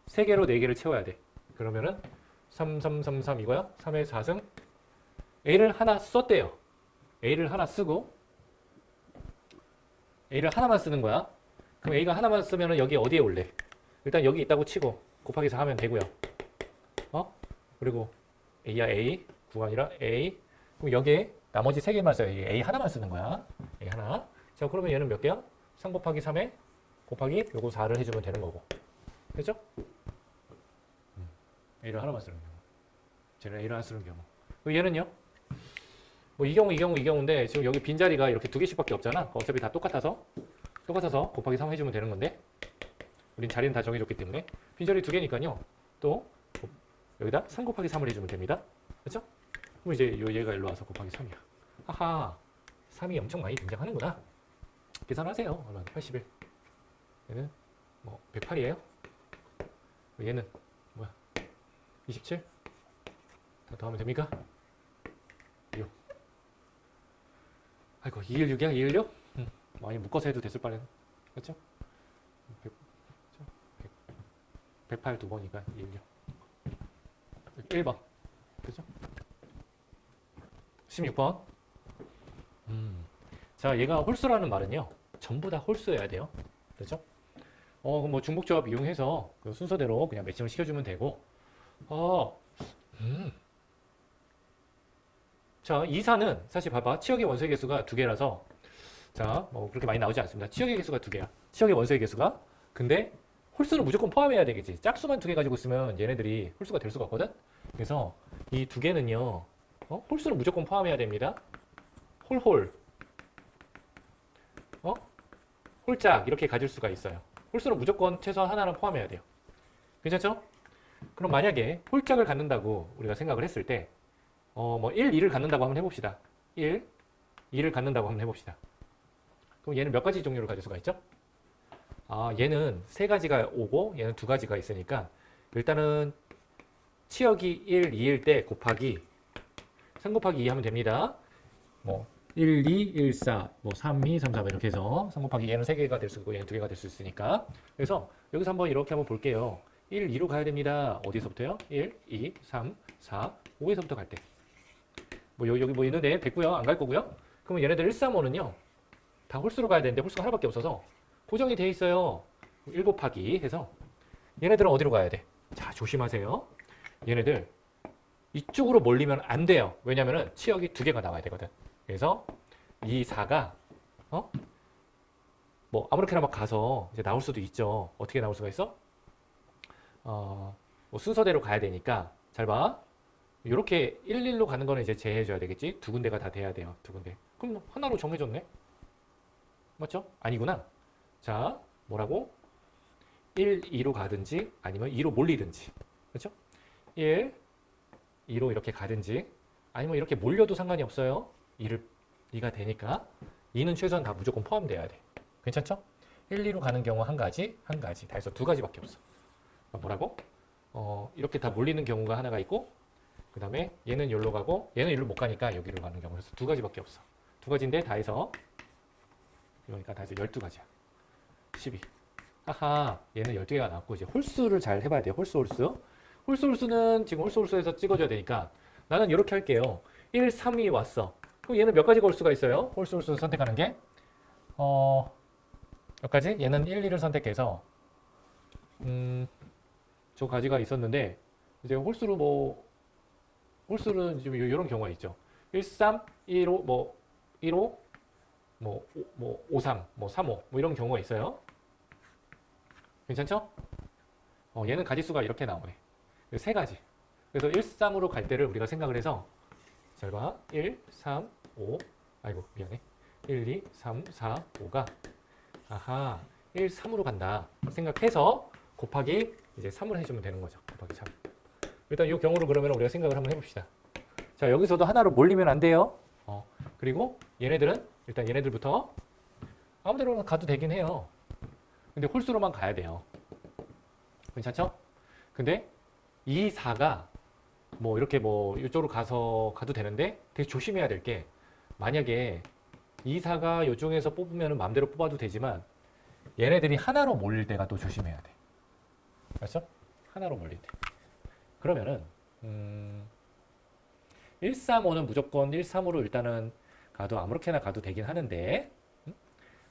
3개로 4개를 채워야 돼. 그러면은 3, 3, 3, 3 이거야? 3의 4승. A를 하나 썼대요. A를 하나 쓰고 A를 하나만 쓰는 거야. 그럼 A가 하나만 쓰면은 여기 어디에 올래? 일단 여기 있다고 치고 곱하기 4 하면 되고요. 그리고 A야 A, 9가 아니라 A. 그럼 여기에 나머지 3개만 써요. A 하나만 쓰는 거야. A 하나. 자, 그러면 얘는 몇 개야? 3 곱하기 3에 곱하기 요거 4를 해주면 되는 거고. 됐죠? A를 하나만 쓰는 경우. 쟤는 A를 안 쓰는 경우. 그리고 얘는요? 뭐 이 경우인데 지금 여기 빈자리가 이렇게 2개씩밖에 없잖아. 어차피 다 똑같아서 곱하기 3 해주면 되는 건데 우린 자리는 다 정해줬기 때문에 빈자리 2개니까요. 또 여기다 3 곱하기 3을 해주면 됩니다. 그렇죠? 그럼 이제 얘가 일로 와서 곱하기 3이야. 하하, 3이 엄청 많이 등장하는구나. 계산하세요. 얼마나? 81. 얘는 뭐 108이에요. 얘는 뭐야? 27. 다 더하면 됩니까? 6. 아이고, 216이야? 216? 많이 묶어서 해도 됐을 바에는. 그렇죠? 108 두 번이니까 216. 1번. 그죠? 16번. 자, 얘가 홀수라는 말은요. 전부 다 홀수여야 돼요. 그렇죠? 그럼 뭐 중복조합 이용해서 그 순서대로 그냥 매칭을 시켜주면 되고. 자, 2사는 사실 봐봐. 치역의 원소의 개수가 2개라서 자, 뭐 그렇게 많이 나오지 않습니다. 치역의 개수가 2개야. 치역의 원소의 개수가. 근데 홀수는 무조건 포함해야 되겠지. 짝수만 2개 가지고 있으면 얘네들이 홀수가 될 수가 없거든. 그래서 이 2개는요. 홀수는 무조건 포함해야 됩니다. 홀. 홀짝 이렇게 가질 수가 있어요. 홀수는 무조건 최소한 하나는 포함해야 돼요. 괜찮죠? 그럼 만약에 홀짝을 갖는다고 우리가 생각을 했을 때 뭐 1, 2를 갖는다고 한번 해봅시다. 1, 2를 갖는다고 한번 해봅시다. 그럼 얘는 몇 가지 종류를 가질 수가 있죠? 얘는 3가지가 오고 얘는 2가지가 있으니까 일단은 치역이 1, 2일 때 곱하기 3 곱하기 2 하면 됩니다. 뭐 1, 2, 1, 4, 뭐 3, 2, 3, 4 이렇게 해서 3 곱하기 얘는 3개가 될 수 있고 얘는 2개가 될 수 있으니까 그래서 여기서 한번 이렇게 한번 볼게요. 1, 2로 가야 됩니다. 어디서부터요? 1, 2, 3, 4, 5에서부터 갈 때. 뭐 여기 뭐 있는데 됐고요. 안 갈 거고요. 그러면 얘네들 1, 3, 5는요. 다 홀수로 가야 되는데 홀수가 하나밖에 없어서 고정이 돼 있어요. 1 곱하기 해서 얘네들은 어디로 가야 돼? 자, 조심하세요. 얘네들 이쪽으로 몰리면 안 돼요. 왜냐면은 치역이 2개가 나와야 되거든. 그래서 이 4가 뭐 아무렇게나 막 가서 이제 나올 수도 있죠. 어떻게 나올 수가 있어? 뭐 순서대로 가야 되니까 잘 봐. 이렇게 1, 1로 가는 거는 이제 제해줘야 되겠지. 2군데가 다 돼야 돼요. 2군데. 그럼 하나로 정해줬네. 맞죠? 아니구나. 자, 뭐라고? 1, 2로 가든지 아니면 2로 몰리든지. 그렇죠? 1, 2로 이렇게 가든지 아니면 이렇게 몰려도 상관이 없어요. 2가 되니까 2는 최소한 다 무조건 포함돼야 돼. 괜찮죠? 1, 2로 가는 경우 한 가지 다 해서 2가지밖에 없어. 뭐라고? 이렇게 다 몰리는 경우가 하나가 있고 그 다음에 얘는 여기로 가고 얘는 여기로 못 가니까 여기로 가는 경우 그래서 2가지밖에 없어. 2가지인데 다 해서 그러니까 다 해서 12가지야. 12. 하하, 얘는 12개가 나왔고 이제 홀수를 잘 해봐야 돼요. 홀수는 지금 홀수에서 찍어줘야 되니까 나는 이렇게 할게요. 1, 3이 왔어. 그럼 얘는 몇 가지가 올 수가 있어요? 홀수 선택하는 게 몇 가지? 얘는 1, 2를 선택해서 저 가지가 있었는데 이제 홀수는 지금 이런 경우가 있죠. 13, 15, 뭐 15, 뭐 53, 뭐 35, 뭐 이런 경우가 있어요. 괜찮죠? 얘는 가지수가 이렇게 나오네. 세 가지. 그래서 1, 3으로 갈 때를 우리가 생각을 해서 잘 봐. 1, 3, 5. 아이고 미안해. 1, 2, 3, 4, 5가 아하 1, 3으로 간다 생각해서 곱하기 이제 3을 해주면 되는 거죠. 곱하기 3. 일단 이 경우를 그러면 우리가 생각을 한번 해봅시다. 자 여기서도 하나로 몰리면 안 돼요. 그리고 얘네들은 일단 얘네들부터 아무데로나 가도 되긴 해요. 근데 홀수로만 가야 돼요. 괜찮죠? 근데 2, 4가 뭐 이렇게 뭐 이쪽으로 가도 되는데 되게 조심해야 될 게 만약에 2, 4가 이쪽에서 뽑으면 마음대로 뽑아도 되지만 얘네들이 하나로 몰릴 때가 또 조심해야 돼. 알았죠? 하나로 몰릴 때. 그러면은 1, 3, 5는 무조건 1, 3으로 일단은 가도 아무렇게나 가도 되긴 하는데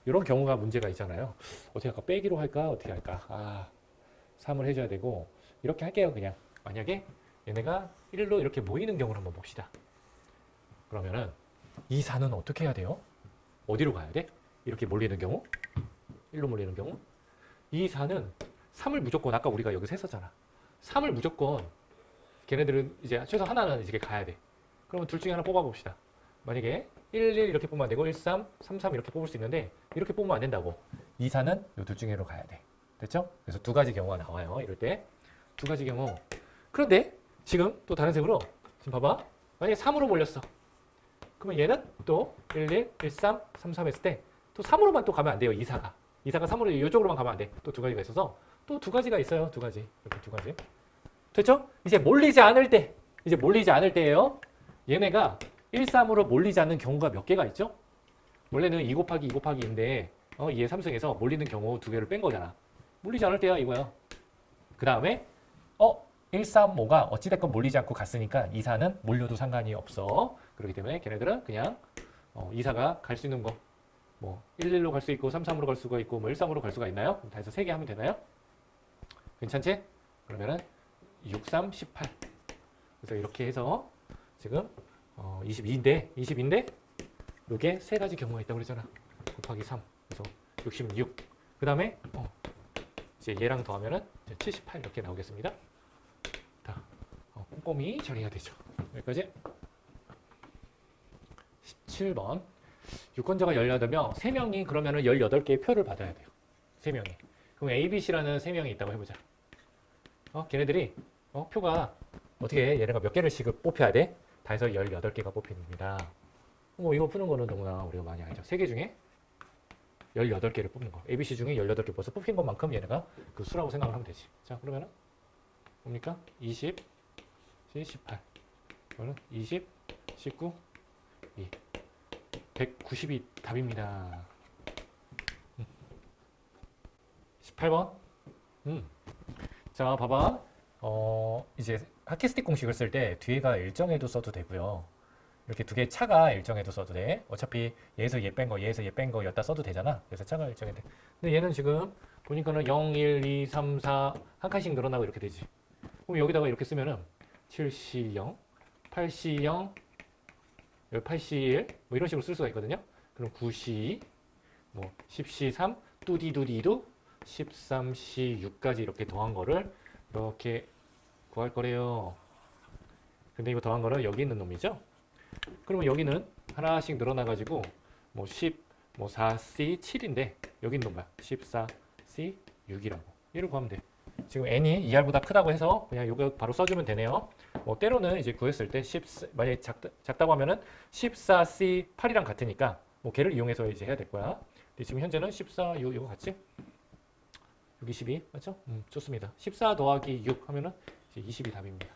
이런 경우가 문제가 있잖아요. 어떻게 할까? 빼기로 할까? 어떻게 할까? 3을 해줘야 되고 이렇게 할게요. 그냥 만약에 얘네가 1로 이렇게 모이는 경우를 한번 봅시다. 그러면은 2, 4는 어떻게 해야 돼요? 어디로 가야 돼? 이렇게 몰리는 경우? 1로 몰리는 경우? 2, 4는 3을 무조건 아까 우리가 여기서 했었잖아. 3을 무조건 걔네들은 이제 최소 하나는 이제 가야 돼. 그러면 둘 중에 하나 뽑아봅시다. 만약에 1, 1 이렇게 뽑으면 안 되고 1, 3, 3, 3 이렇게 뽑을 수 있는데 이렇게 뽑으면 안 된다고. 2, 4는 이 둘 중에로 가야 돼. 됐죠? 그래서 두 가지 경우가 나와요. 이럴 때. 두 가지 경우. 그런데 지금 또 다른 색으로 지금 봐봐. 만약에 3으로 몰렸어. 그러면 얘는 또 1, 1, 1, 3, 3, 3 했을 때 또 3으로만 또 가면 안 돼요. 2, 4가. 2, 4가 3으로 이쪽으로만 가면 안 돼. 또 두 가지가 있어서 또 두 가지가 있어요. 두 가지. 이렇게 두 가지. 됐죠? 이제 몰리지 않을 때. 이제 몰리지 않을 때예요. 얘네가 1, 3으로 몰리지 않는 경우가 몇 개가 있죠? 원래는 2 곱하기 2 곱하기 2인데 2의 3승에서 몰리는 경우 두 개를 뺀 거잖아. 몰리지 않을 때야 이거야. 그 다음에 1, 3, 5가 어찌됐건 몰리지 않고 갔으니까 2, 4는 몰려도 상관이 없어. 그렇기 때문에 걔네들은 그냥 2, 4가 갈 수 있는 거 뭐 1, 1로 갈 수 있고 3, 3으로 갈 수가 있고 뭐 1, 3으로 갈 수가 있나요? 다 해서 3개 하면 되나요? 괜찮지? 그러면은 6, 3, 18 그래서 이렇게 해서 지금 22인데 이게 세 가지 경우가 있다고 그랬잖아. 곱하기 3 그래서 66 그 다음에 이제 얘랑 더하면은 78 이렇게 나오겠습니다. 다 꼼꼼히 처리해야 되죠. 여기까지. 17번 유권자가 18명 3명이 그러면은 18개의 표를 받아야 돼요. 3명이. 그럼 A, B, C라는 3명이 있다고 해보자. 걔네들이 표가 어떻게 얘네가 몇 개를씩 뽑혀야 돼? 다 해서 18개가 뽑힙니다. 뭐 이거 푸는 거는 너무나 우리가 많이 알죠. 3개 중에 18개를 뽑는 거. A, B, C 중에 18개 벌써 뽑힌 것만큼 얘네가 그 수라고 생각을 하면 되지. 자, 그러면은 뭡니까? 20, 18. 이거는 20, 19, 2. 190이 답입니다. 18번. 자, 봐봐. 이제 하키스틱 공식을 쓸 때 뒤에가 일정해도 써도 되고요. 이렇게 두 개의 차가 일정해도 써도 돼. 어차피 얘에서 얘 뺀 거, 얘에서 얘 뺀 거 였다 써도 되잖아. 그래서 차가 일정해 돼. 근데 얘는 지금 보니까는 0, 1, 2, 3, 4 한 칸씩 늘어나고 이렇게 되지. 그럼 여기다가 이렇게 쓰면은 7C0, 8C0, 8C1 뭐 이런 식으로 쓸 수가 있거든요. 그럼 9C, 뭐 10C3, 뚜디두디두, 13C6까지 이렇게 더한 거를 이렇게 구할 거래요. 근데 이거 더한 거는 여기 있는 놈이죠. 그러면 여기는 하나씩 늘어나가지고 뭐 10, 뭐 4C 7인데 여기 있는 놈 뭐야? 14C 6이라고. 얘를 구하면 돼. 지금 n이 2r보다 크다고 해서 그냥 이거 바로 써주면 되네요. 뭐 때로는 이제 구했을 때 만약에 작다고 하면은 14C 8이랑 같으니까 뭐 걔를 이용해서 이제 해야 될 거야. 근데 지금 현재는 14 6 이거 같지? 여기 12 맞죠? 좋습니다. 14 더하기 6 하면은 이제 20이 답입니다.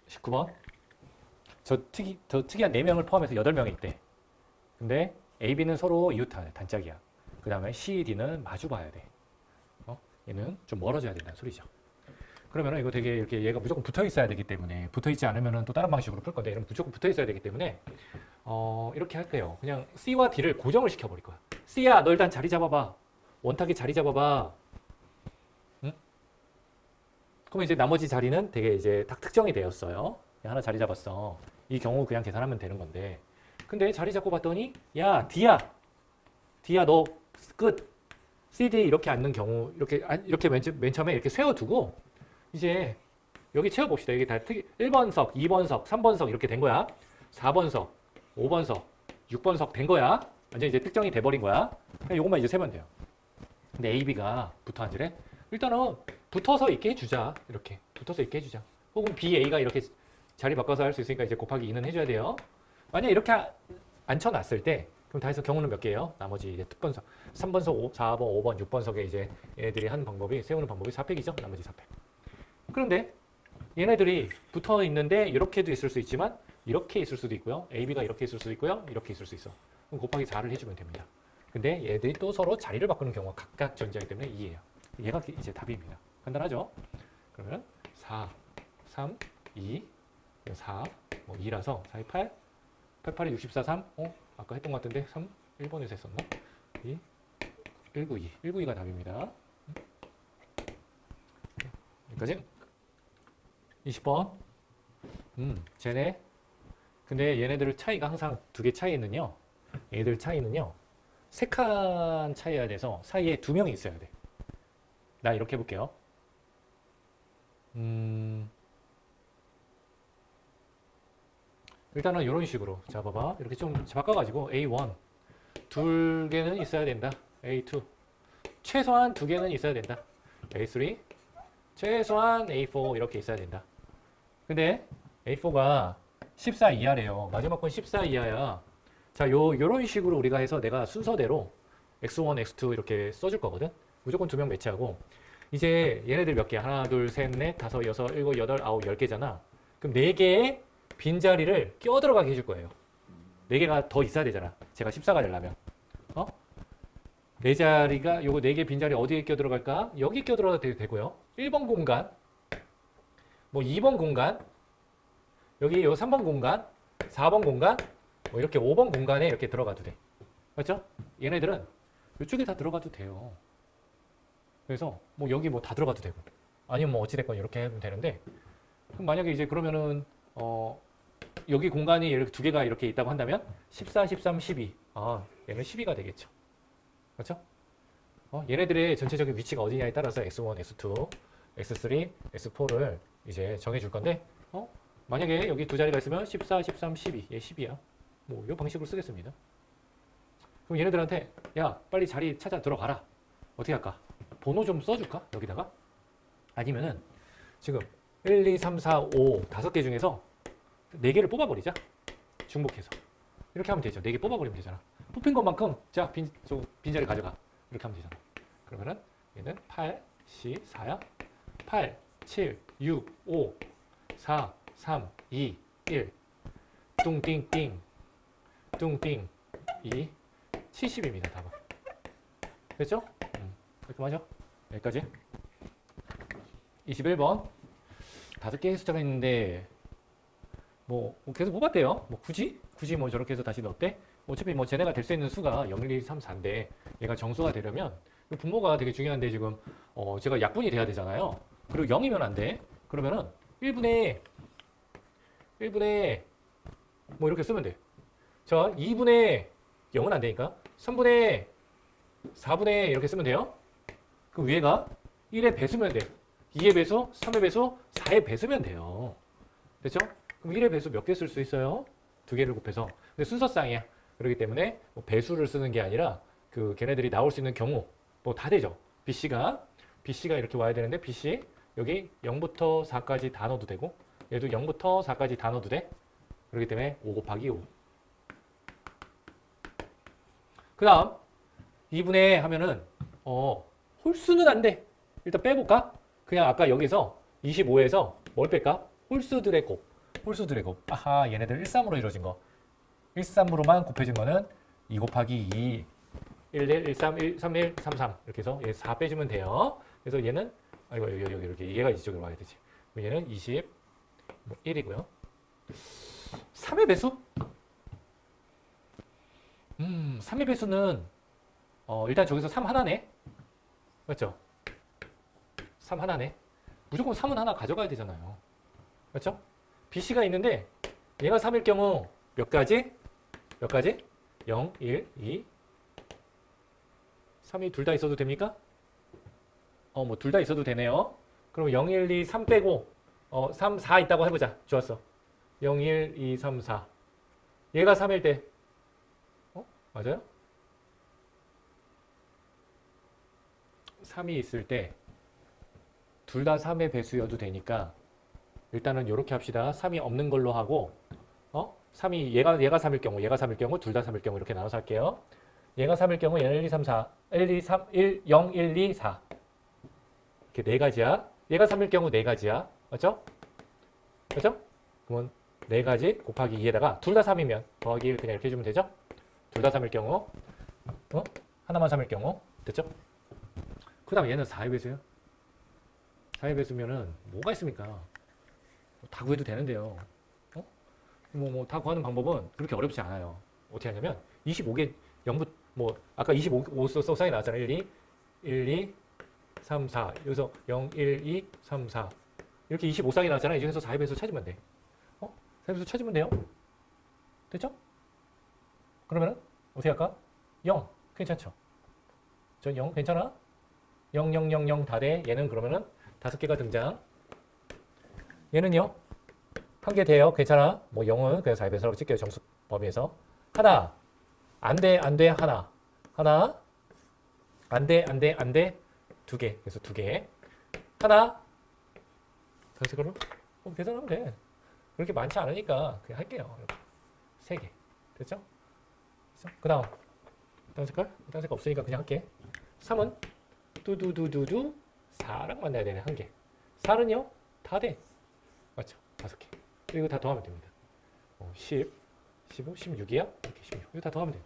19번. 더 특이한 4명을 포함해서 8명이 있대. 근데 A, B는 서로 이웃하네. 단짝이야. 그 다음에 C, D는 마주 봐야 돼. 얘는 좀 멀어져야 된다는 소리죠. 그러면 이거 되게 이렇게 얘가 무조건 붙어 있어야 되기 때문에 붙어 있지 않으면 또 다른 방식으로 풀 건데 얘는 무조건 붙어 있어야 되기 때문에 이렇게 할게요. 그냥 C와 D를 고정을 시켜버릴 거야. C야, 너 일단 자리 잡아봐. 원탁에 자리 잡아봐. 응? 그럼 이제 나머지 자리는 되게 이제 딱 특정이 되었어요. 하나 자리 잡았어. 이 경우 그냥 계산하면 되는 건데. 근데 자리 잡고 봤더니 야 D야 너 끝. CD 이렇게 앉는 경우 이렇게 맨 처음에 이렇게 세워두고 이제 여기 채워봅시다. 여기 다 1번석, 2번석, 3번석 이렇게 된 거야. 4번석, 5번석, 6번석 된 거야. 완전 이제 특정이 돼버린 거야. 이것만 이제 세면 돼요. 근데 A, B가 붙어 앉으래? 일단은 붙어서 있게 해주자. 이렇게 붙어서 있게 해주자. 혹은 B, A가 이렇게 자리 바꿔서 할 수 있으니까 이제 곱하기 2는 해줘야 돼요. 만약에 이렇게 앉혀놨을 때 그럼 다 해서 경우는 몇 개예요? 나머지 이제 특번석 3번석, 4번, 5번, 6번석에 이제 얘네들이 하는 방법이 세우는 방법이 4팩이죠. 나머지 4팩. 그런데 얘네들이 붙어 있는데 이렇게도 있을 수 있지만 이렇게 있을 수도 있고요. A, B가 이렇게 있을 수도 있고요. 이렇게 있을 수 있어. 그럼 곱하기 4를 해주면 됩니다. 근데 얘들이 또 서로 자리를 바꾸는 경우가 각각 존재하기 때문에 2예요. 얘가 이제 답입니다. 간단하죠? 그러면 4, 3, 2, 4, 2라서 4, 2, 8, 8, 8이 64, 3. 아까 했던 것 같은데 3, 1번에서 했었나? 2, 192. 192가 답입니다. 여기까지. 20번. 쟤네. 근데 얘네들 차이가 항상 두 개 차이는요. 얘들 차이는요. 3칸 차이야 돼서 사이에 2명이 있어야 돼. 나 이렇게 해볼게요. 일단은 이런 식으로. 자, 봐봐. 이렇게 좀 바꿔가지고 A1. 2개는 있어야 된다. A2. 최소한 2개는 있어야 된다. A3. 최소한 A4 이렇게 있어야 된다. 근데 A4가 14 이하래요. 마지막 건 14 이하야. 자, 요런 식으로 우리가 해서 내가 순서대로 X1, X2 이렇게 써줄 거거든. 무조건 2명 매치하고. 이제 얘네들 몇 개? 하나, 둘, 셋, 넷, 다섯, 여섯, 일곱, 여덟, 아홉, 10개잖아. 그럼 4개의 빈자리를 끼워 들어가게 해줄 거예요. 4개가 더 있어야 되잖아. 제가 14가 되려면. 네 자리가, 요거 4개 빈자리 어디에 끼워 들어갈까? 여기 끼워 들어가도 되고요. 1번 공간, 2번 공간, 여기 요 3번 공간, 4번 공간, 이렇게 5번 공간에 이렇게 들어가도 돼. 맞죠? 얘네들은 이쪽에 다 들어가도 돼요. 그래서 여기 다 들어가도 되고, 아니면 어찌됐건 이렇게 하면 되는데, 그럼 만약에 이제 그러면은, 여기 공간이 이렇게 2개가 이렇게 있다고 한다면, 14, 13, 12. 얘는 12가 되겠죠. 그렇죠? 얘네들의 전체적인 위치가 어디냐에 따라서 X1, X2, X3, X4를 이제 정해줄 건데, 만약에 여기 2자리가 있으면 14, 13, 12, 얘 10이야. 이 방식으로 쓰겠습니다. 그럼 얘네들한테, 야, 빨리 자리 찾아 들어가라. 어떻게 할까? 번호 좀 써줄까? 여기다가? 아니면은, 지금 1, 2, 3, 4, 5, 5개 중에서 4개를 뽑아버리자. 중복해서. 이렇게 하면 되죠. 4개 뽑아버리면 되잖아. 뽑힌 것만큼, 자, 빈자리 가져가. 이렇게 하면 되잖아. 그러면은, 얘는 8, C, 4야. 8, 7, 6, 5, 4, 3, 2, 1. 뚱띵띵. 뚱띵. 2, 70입니다. 답은. 됐죠? 이렇게 맞아? 여기까지. 21번. 5개의 숫자가 있는데, 계속 뽑았대요. 굳이 저렇게 해서 다시 넣었대? 어차피 쟤네가 될 수 있는 수가 0, 1, 2, 3, 4인데, 얘가 정수가 되려면, 분모가 되게 중요한데, 지금, 제가 약분이 돼야 되잖아요. 그리고 0이면 안 돼. 그러면은, 1분의, 이렇게 쓰면 돼. 자, 2분의 0은 안 되니까, 3분의 4분의 이렇게 쓰면 돼요. 그 위에가 1의 배수면 돼. 2의 배수, 3의 배수, 4의 배수면 돼요. 됐죠? 그럼 1의 배수 몇 개 쓸 수 있어요? 2개를 곱해서. 근데 순서상이야. 그렇기 때문에 배수를 쓰는 게 아니라 걔네들이 나올 수 있는 경우 다 되죠. BC가 이렇게 와야 되는데 BC 여기 0부터 4까지 다 넣어도 되고 얘도 0부터 4까지 다 넣어도 돼. 그렇기 때문에 5 곱하기 5. 그 다음 2분의 하면은 홀수는 안 돼. 일단 빼볼까? 그냥 아까 여기서 25에서 뭘 뺄까? 홀수들의 곱. 아하, 얘네들 13으로 이루어진 거. 13으로만 곱해진 거는 2 곱하기 2, 1, 1, 1, 3, 1, 3, 1, 3, 3 이렇게 해서 얘 4 빼주면 돼요. 그래서 얘는 여기 이렇게 얘가 이쪽으로 와야 되지. 얘는 21이고요. 3의 배수? 3의 배수는 일단 저기서 3 하나네. 맞죠? 3 하나네. 무조건 3은 하나 가져가야 되잖아요. 맞죠? BC가 있는데 얘가 3일 경우 몇 가지? 몇 가지? 0, 1, 2, 3이 둘 다 있어도 됩니까? 뭐 둘 다 있어도 되네요. 그럼 0, 1, 2, 3 빼고 3, 4 있다고 해보자. 좋았어. 0, 1, 2, 3, 4. 얘가 3일 때 맞아요? 3이 있을 때 둘 다 3의 배수여도 되니까 일단은 이렇게 합시다. 3이 없는 걸로 하고 3이 얘가 3일 경우 얘가 3일 경우 둘 다 3일 경우 이렇게 나눠서 할게요. 얘가 3일 경우 얘는 1, 2, 3, 4 1, 2, 3, 1, 0, 1, 2, 4 이렇게 네 가지야. 얘가 3일 경우 네 가지야. 맞죠? 맞죠? 그러면 네 가지 곱하기 2에다가 둘 다 3이면 더하기 1 그냥 이렇게 해주면 되죠? 둘 다 3일 경우 하나만 3일 경우 됐죠? 그 다음 얘는 4의 배수예요. 4의 배수면은 뭐가 있습니까? 다 구해도 되는데요. 다 구하는 방법은 그렇게 어렵지 않아요. 어떻게 하냐면 25개 0부터 아까 25 사이 나왔잖아요. 1, 2, 3, 4 여기서 0, 1, 2, 3, 4 이렇게 25쌍이 나왔잖아요. 이 중에서 4의 배수 찾으면 돼. 4의 배수 찾으면 돼요. 됐죠? 그러면은 어떻게 할까? 0 괜찮죠? 전 0 괜찮아? 0, 0, 0, 0 다 돼. 얘는 그러면은 5개가 등장. 얘는요? 한 개 돼요. 괜찮아? 0은 그냥 4의 배수라고 찍게요. 정수 범위에서. 하나. 안 돼, 안 돼, 하나. 하나. 안 돼, 안 돼, 안 돼. 2개. 그래서 2개. 하나. 다시 그럼? 계산하면 돼. 그렇게 많지 않으니까 그냥 할게요. 이렇게. 3개. 됐죠? 그 다음. 다른 색깔? 다른 색깔 없으니까 그냥 할게. 3은 두두두두두 4랑 만나야 되네. 한 개. 4는요? 다 돼. 맞죠? 5개. 이거 다 더하면 됩니다. 10, 15, 16이야? 이렇게 16. 이거 다 더하면 돼.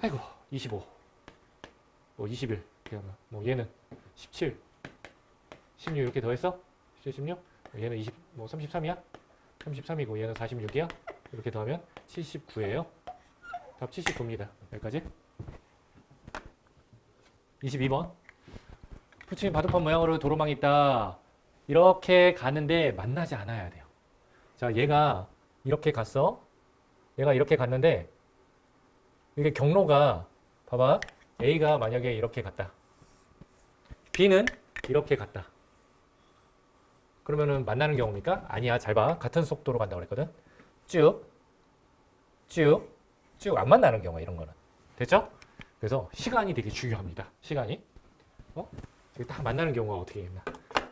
아이고, 25. 21. 얘는 17, 16 이렇게 더했어? 17, 16? 얘는 20, 33이야? 33이고 얘는 46이야? 이렇게 더하면 79예요. 답 79입니다. 여기까지. 22번. 부처님 바둑판 모양으로 도로망이 있다. 이렇게 가는데 만나지 않아야 돼요. 자, 얘가 이렇게 갔어. 얘가 이렇게 갔는데 이게 경로가 봐봐. A가 만약에 이렇게 갔다. B는 이렇게 갔다. 그러면은 만나는 경우입니까? 아니야. 잘 봐. 같은 속도로 간다고 그랬거든. 쭉, 쭉, 쭉 안 만나는 경우야. 이런 거는. 됐죠? 그래서 시간이 되게 중요합니다. 시간이. 딱 만나는 경우가 어떻게 있나.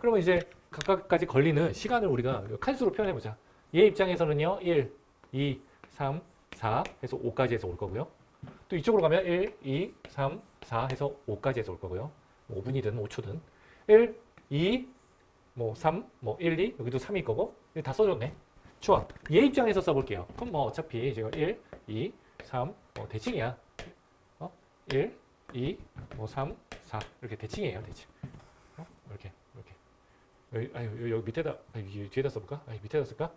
그러면 이제 각각까지 걸리는 시간을 우리가 칸수로 표현해보자. 얘 입장에서는요. 1, 2, 3, 4 해서 5까지 해서 올 거고요. 또 이쪽으로 가면 1, 2, 3, 4 해서 5까지 해서 올 거고요. 5분이든 5초든. 1, 2, 3, 1, 2 여기도 3일 거고. 이거 다 써줬네. 좋아. 얘 입장에서 써볼게요. 그럼 어차피 지금 1, 2, 3 대칭이야. 1, 2, 3, 4 이렇게 대칭이에요. 대칭. 이렇게. 여기 밑에다 뒤에다 써볼까? 밑에다 쓸까?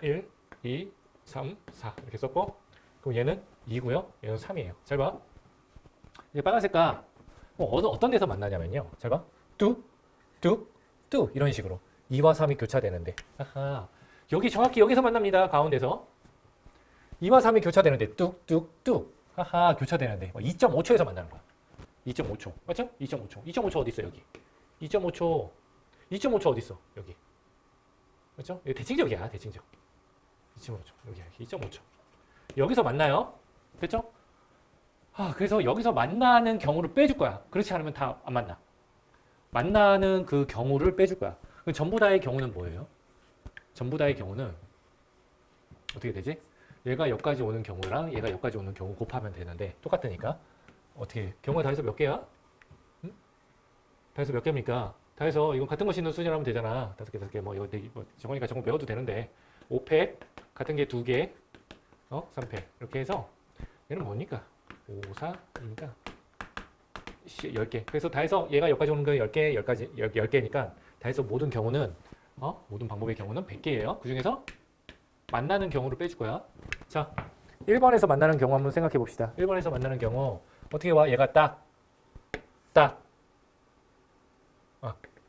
1, 2, 3, 4 이렇게 썼고 그럼 얘는 2고요. 얘는 3이에요. 잘 봐. 이제 빨간색깔 어떤 데서 만나냐면요. 잘 봐. 뚝, 뚝, 뚝 이런 식으로 2와 3이 교차되는데 아하. 여기 정확히 여기서 만납니다. 가운데서 2와 3이 교차되는데 뚝, 뚝, 뚝 하하 교차되는데 2.5초에서 만나는 거야. 2.5초. 맞죠? 2.5초. 2.5초 어디 있어 여기? 2.5초. 2.5초 어디 있어? 여기. 맞죠? 여기 대칭적이야. 대칭적. 2.5초. 여기 2.5초. 여기서 만나요. 됐죠? 그래서 여기서 만나는 경우를 빼줄 거야. 그렇지 않으면 다 안 만나. 만나는 그 경우를 빼줄 거야. 전부 다의 경우는 뭐예요? 전부 다의 경우는 어떻게 되지? 얘가 여기까지 오는 경우랑 얘가 여기까지 오는 경우 곱하면 되는데 똑같으니까 어떻게 경우가 다 해서 몇 개야? 응? 다 해서 몇 개입니까? 다 해서 이건 같은 거 싣는 수준이라면 되잖아. 5개, 5개 이거 저거니까 저거 배워도 되는데 5팩 같은 게 2개 3팩 이렇게 해서 얘는 뭐니까? 5, 4이니까 10개. 그래서 다 해서 얘가 여기까지 오는 거 10개, 10개니까 다 해서 모든 경우는 모든 방법의 경우는 100개예요. 그 중에서 만나는 경우를 빼줄 거야. 자, 1번에서 만나는 경우 한번 생각해 봅시다. 1번에서 만나는 경우 어떻게 와? 얘가 딱 딱.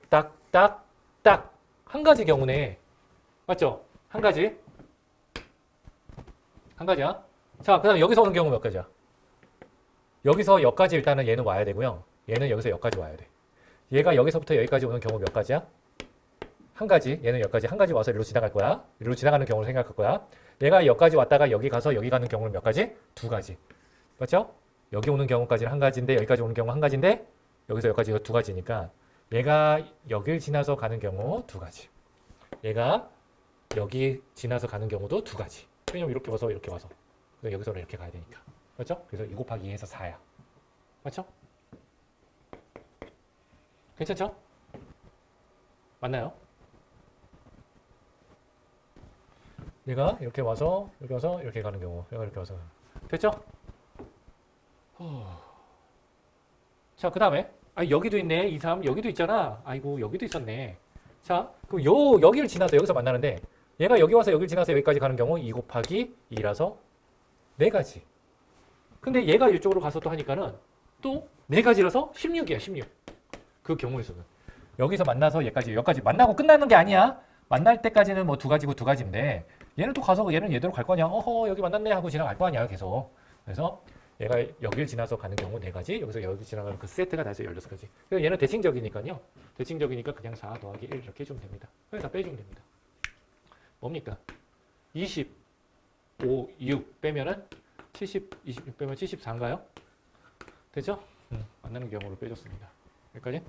딱, 딱, 딱. 한 가지 경우네. 맞죠? 한 가지. 한 가지야. 자, 그 다음에 여기서 오는 경우 몇 가지야? 여기서 여기까지 일단은 얘는 와야 되고요. 얘는 여기서 여기까지 와야 돼. 얘가 여기서부터 여기까지 오는 경우 몇 가지야? 한 가지. 얘는 여기까지 한 가지 와서 이리로 지나갈 거야. 이리로 지나가는 경우를 생각할 거야. 얘가 여기까지 왔다가 여기 가서 여기 가는 경우는 몇 가지? 두 가지. 맞죠? 여기 오는 경우까지는 한 가지인데 여기까지 오는 경우 한 가지인데 여기서 여기까지 두 가지니까 얘가 여길 지나서 가는 경우 두 가지. 얘가 여기 지나서 가는 경우도 두 가지. 왜냐면 이렇게 와서 이렇게 와서 여기서 이렇게 가야 되니까. 맞죠? 그래서 2 곱하기 2에서 4야. 맞죠? 괜찮죠? 맞나요? 얘가 이렇게 와서 이렇게 가는 경우 얘가 이렇게 와서 됐죠? 자, 그 다음에 여기도 있네. 2, 3 여기도 있잖아. 아이고 여기도 있었네. 자, 그럼 여기를 지나서 여기서 만나는데 얘가 여기 와서 여기를 지나서 여기까지 가는 경우 2 곱하기 2라서 4가지. 근데 얘가 이쪽으로 가서 또 하니까는 또 4가지라서 16이야. 16. 그 경우에서는 여기서 만나서 여기까지 만나고 끝나는 게 아니야. 만날 때까지는 뭐 두 가지고 두 가지인데 얘는 또 가서 얘는 얘대로 갈 거냐. 어허 여기 만났네 하고 지나갈 거 아니야 계속. 그래서 얘가 여길 지나서 가는 경우 4가지, 여기서 여기 지나가는 그 세트가 다 해서 16가지. 그래서 얘는 대칭적이니까요. 대칭적이니까 그냥 4 더하기 1 이렇게 해주면 됩니다. 그래서 다 빼주면 됩니다. 뭡니까? 25, 6 빼면은 70, 26 빼면 74인가요? 되죠? 만나는 경우로 빼줬습니다. 여기까지?